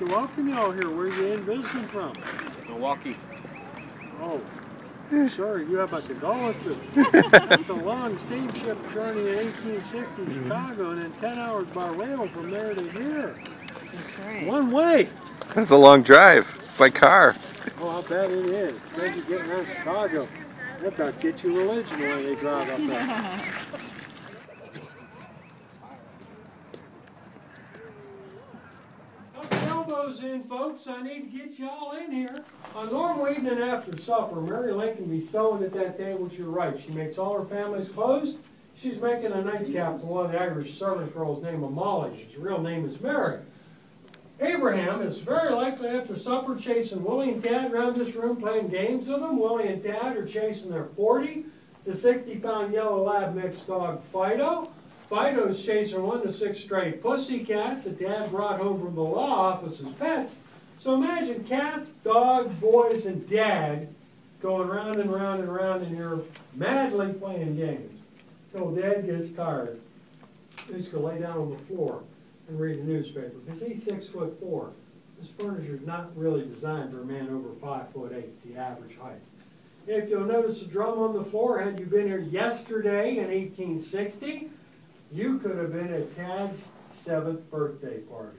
to welcome you all here. Where are you in visiting from? Milwaukee. Oh, sorry, you have a condolences. That's a long steamship journey in 1860 Chicago, and then 10 hours by rail from there to here. That's right. One way. That's a long drive by car. Oh, I bet it is. Especially getting out of Chicago. That about get you religion the way they drive up there. Elbows in, folks. I need to get y'all in here. On normal evening after supper, Mary Lincoln be sewing at that table to your right. She makes all her family's clothes. She's making a nightcap for one of the Irish servant girls named Molly. His real name is Mary. Abraham is very likely after supper chasing Willie and Tad around this room playing games with them. Willie and Tad are chasing their 40 to 60-pound yellow lab mixed dog Fido. Fido's chasing 1 to 6 stray pussycats that Dad brought home from the law office as pets. So imagine cats, dog, boys, and Dad going round and round and round in here madly playing games. Until Dad gets tired. He's going to lay down on the floor and read a newspaper because he's 6'4". This furniture is not really designed for a man over 5'8", the average height. If you'll notice the drum on the floor, had you been here yesterday in 1860, you could have been at Tad's 7th birthday party.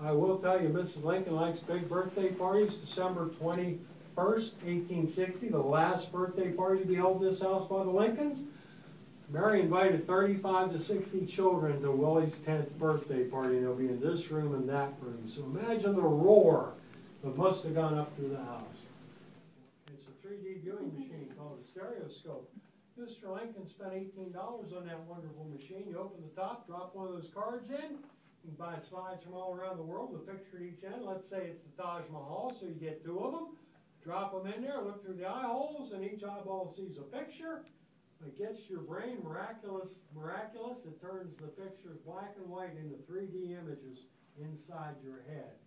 I will tell you, Mrs. Lincoln likes big birthday parties. December 21st, 1860, the last birthday party to be held in this house by the Lincolns. Mary invited 35 to 60 children to Willie's 10th birthday party, and they'll be in this room and that room. So imagine the roar that must have gone up through the house. It's a 3D viewing machine called a stereoscope. Mr. Lincoln spent $18 on that wonderful machine. You open the top, drop one of those cards in. You can buy slides from all around the world with a picture at each end. Let's say it's the Taj Mahal, so you get 2 of them. Drop them in there, look through the eye holes, and each eyeball sees a picture. It gets your brain miraculous. It turns the pictures black and white into 3D images inside your head.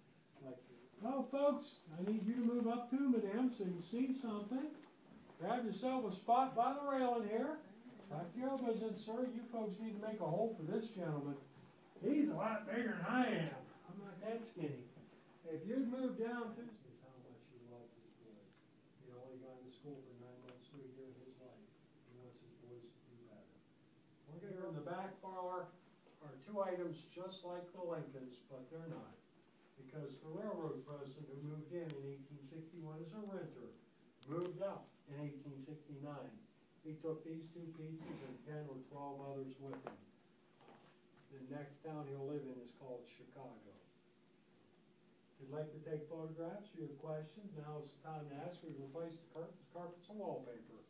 Well, folks, I need you to move up to Madame so you can see something. Grab yourself a spot by the railing here. Tuck your elbows in, sir. You folks need to make a hole for this gentleman. He's a lot bigger than I am. I'm not that skinny. If you'd move down to this is how much he loved his boys. He only gone to school for 9 months a year of his life. He wants his boys to do better. Look here in the back parlor are 2 items just like the Lincolns, but they're not. Because the railroad president who moved in 1861 as a renter moved out in 1869. He took these 2 pieces and 10 or 12 others with him. The next town he'll live in is called Chicago. If you'd like to take photographs or you have questions, now is the time to ask. We've replaced the curtains, carpets, and wallpaper.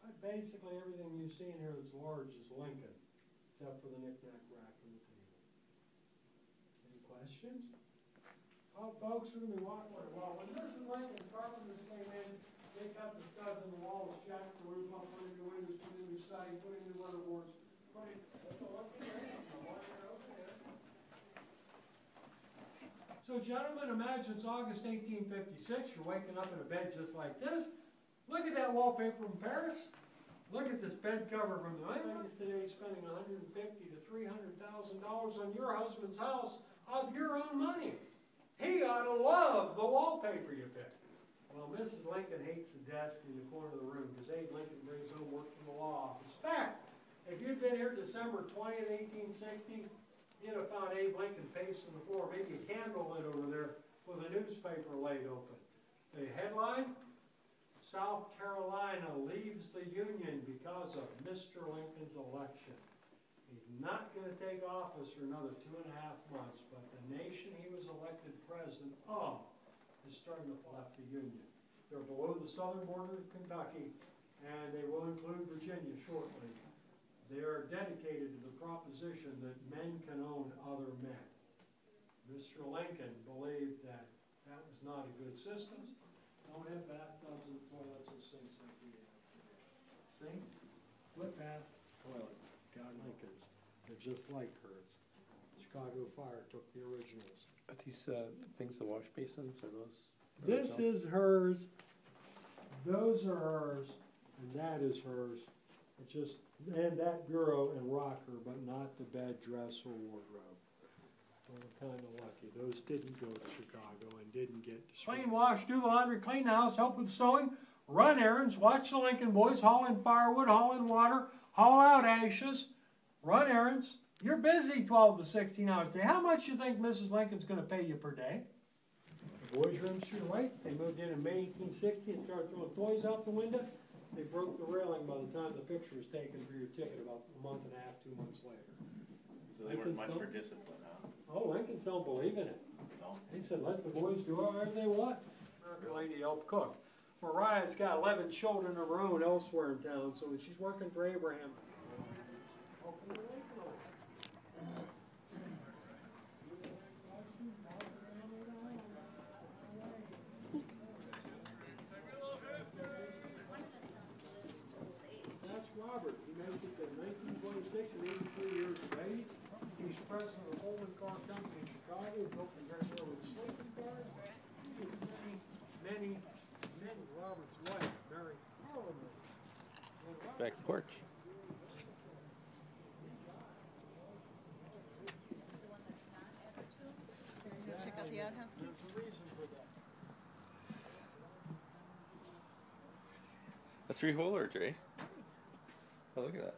But basically everything you see in here that's large is Lincoln, except for the knick-knack rack and the table. Any questions? Oh, folks, we're going to be walking. Well, when Mrs. Lincoln's carpenters came in, they cut the studs in the walls, jacked the roof up, put in new windows, put in new siding, put in new weatherboards, put in. So, gentlemen, imagine it's August 1856. You're waking up in a bed just like this. Look at that wallpaper from Paris. Look at this bed cover from the Lincolns today, spending $150,000 to $300,000 on your husband's house of your own money. He ought to love the wallpaper you picked. Well, Mrs. Lincoln hates the desk in the corner of the room because Abe Lincoln brings home work from the law office. In fact, if you'd been here December 20th, 1860, you'd have found Abe Lincoln pacing the floor, maybe a candle lit over there with a newspaper laid open. The headline, South Carolina leaves the Union because of Mr. Lincoln's election. He's not going to take office for another 2.5 months, but the nation he was elected president of is starting to left the Union. They're below the southern border of Kentucky, and they will include Virginia shortly. They are dedicated to the proposition that men can own other men. Mr. Lincoln believed that that was not a good system. Don't have bathtubs and toilets and sinks like we have today. Sink, foot bath, toilet. Got Lincoln's. They're just like hers. Chicago Fire took the originals. Are these things, the wash basins, are those? This is hers. Those are hers, and that is hers. It's just, and that bureau and rocker, but not the bed, dress, or wardrobe. We're kind of lucky. Those didn't go to Chicago and didn't get destroyed. Clean, wash, do the laundry, clean the house, help with sewing, run errands, watch the Lincoln boys, haul in firewood, haul in water, haul out ashes, run errands. You're busy 12 to 16 hours a day. How much do you think Mrs. Lincoln's going to pay you per day? The boys' room's to your right. They moved in May 1860 and started throwing toys out the window. They broke the railing by the time the picture was taken for your ticket about a month and a half, 2 months later. So they weren't much for discipline, huh? Oh, Lincolns don't believe in it. No? He said, let the boys do whatever they want. American lady helped cook. Mariah's got 11 children of her own elsewhere in town, so she's working for Abraham. That's Robert. He makes it to 1926 and 83 years of age. He's president of the Holman Car Company in Chicago. He built the Grand Railroad sleeping cars. He's many Robert's wife, Mary Harlan. back porch. Go check out the outhouse now. There's a reason for that. A three-holer, Jay. Oh, look at that.